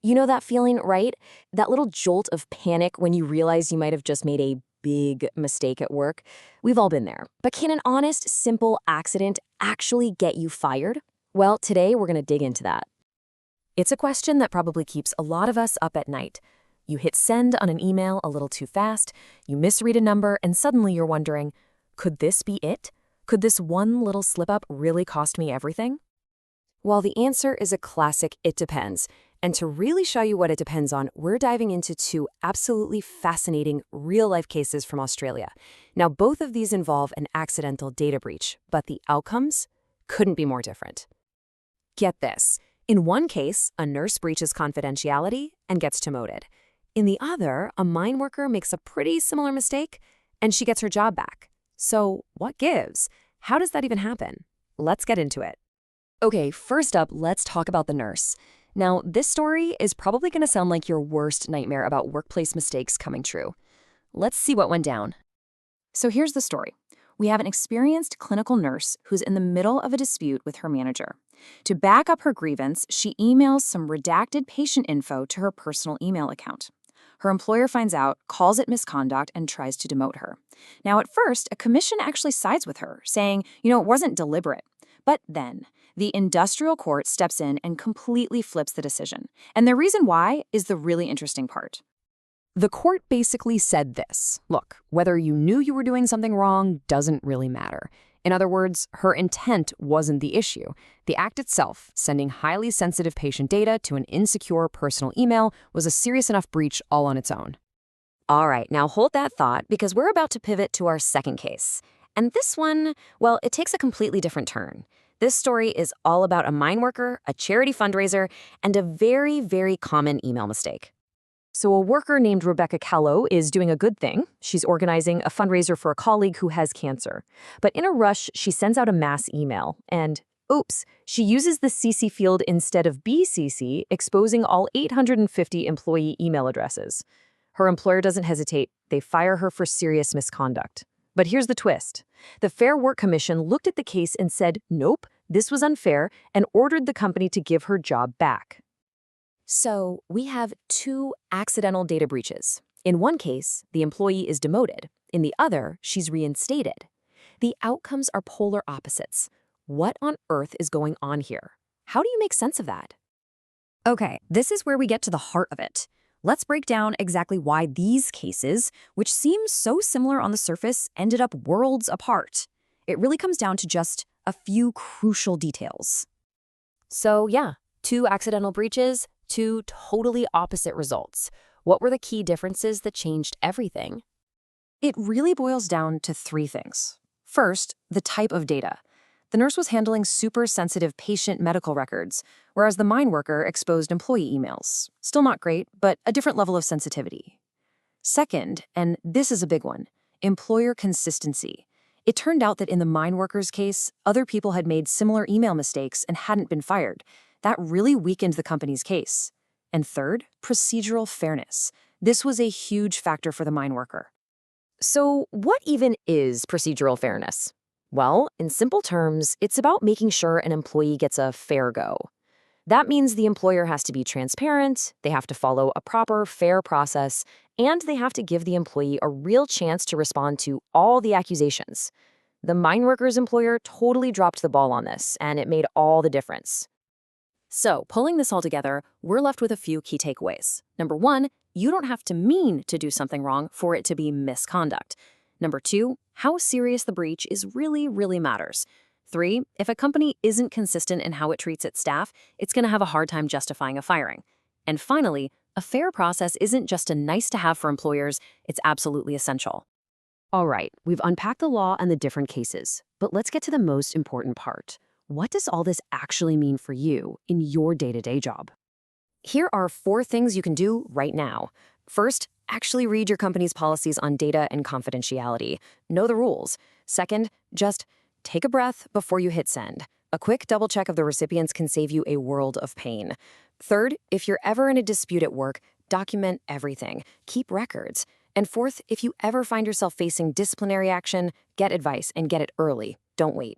You know that feeling, right? That little jolt of panic when you realize you might have just made a big mistake at work. We've all been there. But can an honest, simple accident actually get you fired? Well, today we're going to dig into that. It's a question that probably keeps a lot of us up at night. You hit send on an email a little too fast, you misread a number, and suddenly you're wondering, could this be it? Could this one little slip-up really cost me everything? Well, the answer is a classic "it depends." And to really show you what it depends on, we're diving into two absolutely fascinating real-life cases from Australia. Now, both of these involve an accidental data breach, but the outcomes couldn't be more different. Get this. In one case, a nurse breaches confidentiality and gets demoted. In the other, a mine worker makes a pretty similar mistake and she gets her job back. So what gives? How does that even happen? Let's get into it. Okay, first up, let's talk about the nurse. Now, this story is probably going to sound like your worst nightmare about workplace mistakes coming true. Let's see what went down. So here's the story. We have an experienced clinical nurse who's in the middle of a dispute with her manager. To back up her grievance, she emails some redacted patient info to her personal email account. Her employer finds out, calls it misconduct, and tries to demote her. Now, at first, a commission actually sides with her, saying, it wasn't deliberate. But then, the industrial court steps in and completely flips the decision. And the reason why is the really interesting part. The court basically said this: look, whether you knew you were doing something wrong doesn't really matter. In other words, her intent wasn't the issue. The act itself, sending highly sensitive patient data to an insecure personal email, was a serious enough breach all on its own. All right, now hold that thought because we're about to pivot to our second case. And this one, well, it takes a completely different turn. This story is all about a mine worker, a charity fundraiser, and a very, very common email mistake. So a worker named Rebecca Callow is doing a good thing. She's organizing a fundraiser for a colleague who has cancer. But in a rush, she sends out a mass email, and oops, she uses the CC field instead of BCC, exposing all 850 employee email addresses. Her employer doesn't hesitate. They fire her for serious misconduct. But here's the twist. The Fair Work Commission looked at the case and said, nope, this was unfair, and ordered the company to give her job back. So we have two accidental data breaches. In one case, the employee is demoted. In the other, she's reinstated. The outcomes are polar opposites. What on earth is going on here? How do you make sense of that? Okay, this is where we get to the heart of it. Let's break down exactly why these cases, which seem so similar on the surface, ended up worlds apart. It really comes down to just a few crucial details. So yeah, two accidental breaches, two totally opposite results. What were the key differences that changed everything? It really boils down to three things. First, the type of data. The nurse was handling super sensitive patient medical records, whereas the mine worker exposed employee emails. Still not great, but a different level of sensitivity. Second, and this is a big one, employer consistency. It turned out that in the mine worker's case, other people had made similar email mistakes and hadn't been fired. That really weakened the company's case. And third, procedural fairness. This was a huge factor for the mine worker. So what even is procedural fairness? Well, in simple terms, it's about making sure an employee gets a fair go. That means the employer has to be transparent, they have to follow a proper, fair process, and they have to give the employee a real chance to respond to all the accusations. The mine worker's employer totally dropped the ball on this, and it made all the difference. So, pulling this all together, we're left with a few key takeaways. Number one, you don't have to mean to do something wrong for it to be misconduct. Number two, how serious the breach is really matters. 3, if a company isn't consistent in how it treats its staff, it's going to have a hard time justifying a firing. And finally, a fair process isn't just a nice-to-have for employers, it's absolutely essential. All right, we've unpacked the law and the different cases, but let's get to the most important part. What does all this actually mean for you in your day-to-day job? Here are 4 things you can do right now. First, actually read your company's policies on data and confidentiality. Know the rules. Second, just take a breath before you hit send. A quick double check of the recipients can save you a world of pain. Third, if you're ever in a dispute at work, document everything. Keep records. And fourth, if you ever find yourself facing disciplinary action, get advice and get it early. Don't wait.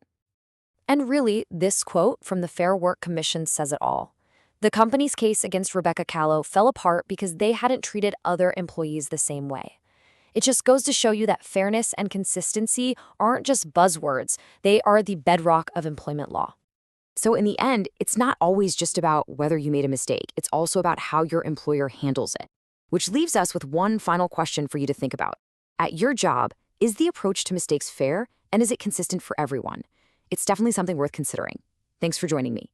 And really, this quote from the Fair Work Commission says it all. The company's case against Rebecca Callow fell apart because they hadn't treated other employees the same way. It just goes to show you that fairness and consistency aren't just buzzwords, they are the bedrock of employment law. So in the end, it's not always just about whether you made a mistake. It's also about how your employer handles it. Which leaves us with one final question for you to think about. At your job, is the approach to mistakes fair, and is it consistent for everyone? It's definitely something worth considering. Thanks for joining me.